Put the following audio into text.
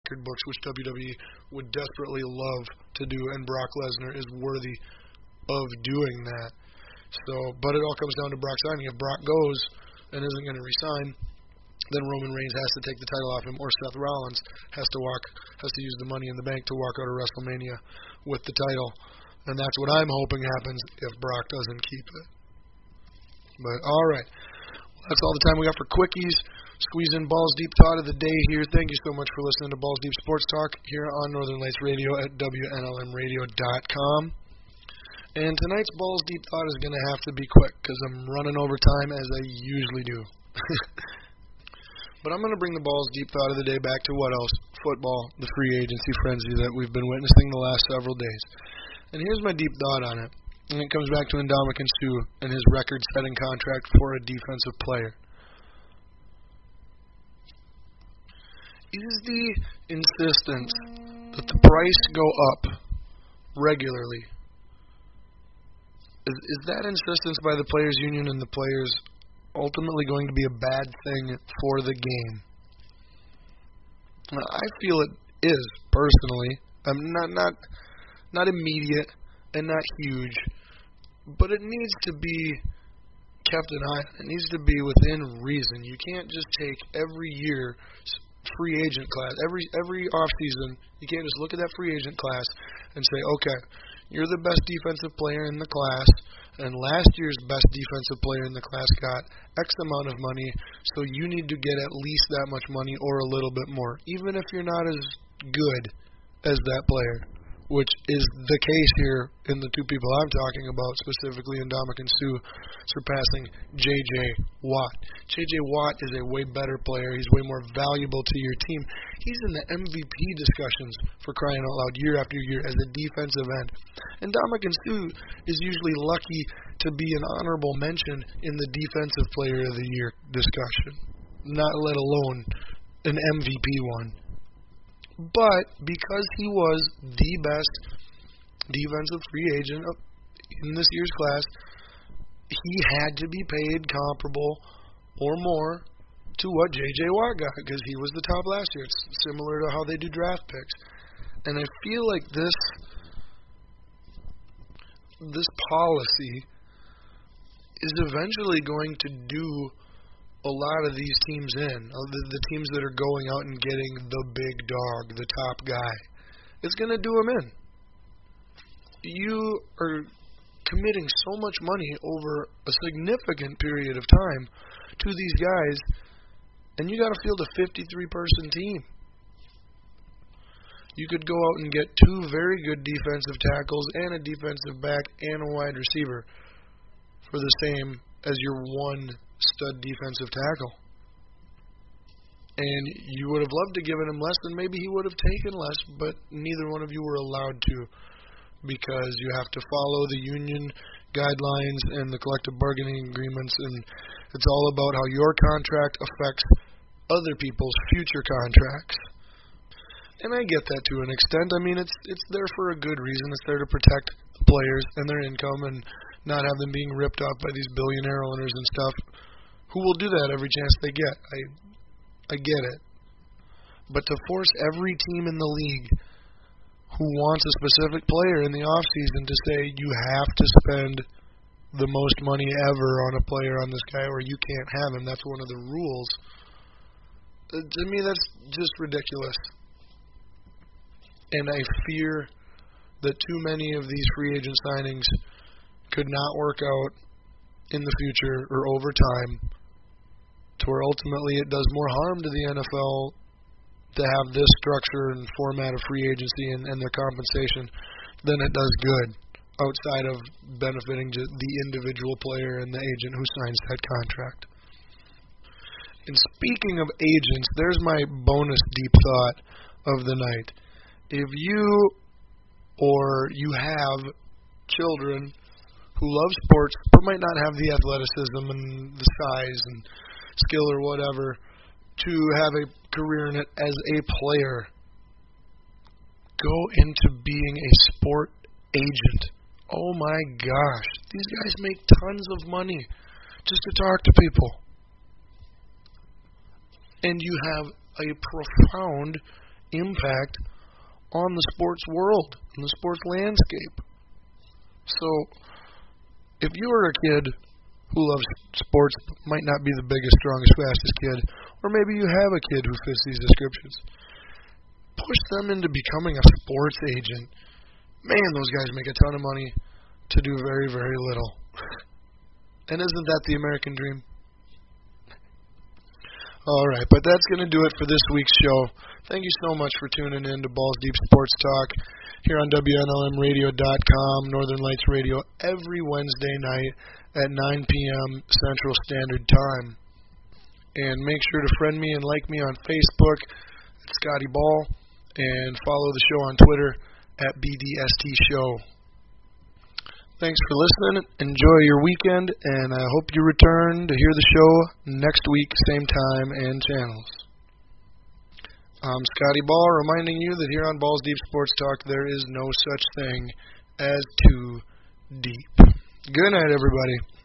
record books, which WWE would desperately love to do, and Brock Lesnar is worthy of doing that. But it all comes down to Brock signing. If Brock goes and isn't going to resign, then Roman Reigns has to take the title off him, or Seth Rollins has to use the money in the bank to walk out of WrestleMania with the title. And that's what I'm hoping happens if Brock doesn't keep it. But all right, that's all the time we got for quickies. Squeeze in Balls Deep Thought of the day here. Thank you so much for listening to Balls Deep Sports Talk here on Northern Lights Radio at WNLMradio.com. And tonight's Balls Deep Thought is going to have to be quick because I'm running over time as I usually do. But I'm going to bring the Balls Deep Thought of the day back to what else? Football, the free agency frenzy that we've been witnessing the last several days. And here's my deep thought on it. And it comes back to Ndamukong Suh and his record-setting contract for a defensive player. Is the insistence that the price go up regularly, is that insistence by the Players Union and the players ultimately going to be a bad thing for the game? I feel it is, personally. I'm not immediate and not huge, but it needs to be kept an eye on. It needs to be within reason. You can't just take every year free agent class, every offseason, you can't just look at that free agent class and say, okay, you're the best defensive player in the class, and last year's best defensive player in the class got X amount of money, so you need to get at least that much money or a little bit more, even if you're not as good as that player, which is the case here in the two people I'm talking about, specifically Ndamukong Suh surpassing J.J. Watt. J.J. Watt is a way better player. He's way more valuable to your team. He's in the MVP discussions, for crying out loud, year after year as a defensive end. And Ndamukong Suh is usually lucky to be an honorable mention in the Defensive Player of the Year discussion, not let alone an MVP one. But because he was the best defensive free agent in this year's class, he had to be paid comparable or more to what J.J. Watt got because he was the top last year. It's similar to how they do draft picks. And I feel like this policy is eventually going to do a lot of these teams in, the teams that are going out and getting the big dog, the top guy. It's going to do them in. You are committing so much money over a significant period of time to these guys, and you got to field a 53-person team. You could go out and get two very good defensive tackles and a defensive back and a wide receiver for the same as your one stud defensive tackle. And you would have loved to give him less, and maybe he would have taken less, but neither one of you were allowed to because you have to follow the union guidelines and the collective bargaining agreements, and it's all about how your contract affects other people's future contracts. And I get that to an extent. I mean, it's there for a good reason. It's there to protect the players and their income and not have them being ripped off by these billionaire owners and stuff who will do that every chance they get. I get it. But to force every team in the league who wants a specific player in the offseason to say you have to spend the most money ever on a player on this guy or you can't have him, that's one of the rules. To me, that's just ridiculous. And I fear that too many of these free agent signings could not work out in the future or over time to where ultimately it does more harm to the NFL to have this structure and format of free agency and their compensation than it does good outside of benefiting just the individual player and the agent who signs that contract. And speaking of agents, there's my bonus deep thought of the night. If you or you have children who love sports but might not have the athleticism and the size and skill or whatever to have a career in it as a player, go into being a sport agent. Oh my gosh, these guys make tons of money just to talk to people. And you have a profound impact on the sports world and the sports landscape. So, if you are a kid who loves sports, might not be the biggest, strongest, fastest kid, or maybe you have a kid who fits these descriptions, push them into becoming a sports agent. Man, those guys make a ton of money to do very, very little. And isn't that the American dream? Alright, but that's going to do it for this week's show. Thank you so much for tuning in to Balls Deep Sports Talk here on WNLMradio.com, Northern Lights Radio, every Wednesday night at 9 p.m. Central Standard Time. And make sure to friend me and like me on Facebook at Scotty Ball, and follow the show on Twitter at BDST Show. Thanks for listening. Enjoy your weekend, and I hope you return to hear the show next week, same time and channels. I'm Scotty Ball, reminding you that here on Balls Deep Sports Talk, there is no such thing as too deep. Good night, everybody.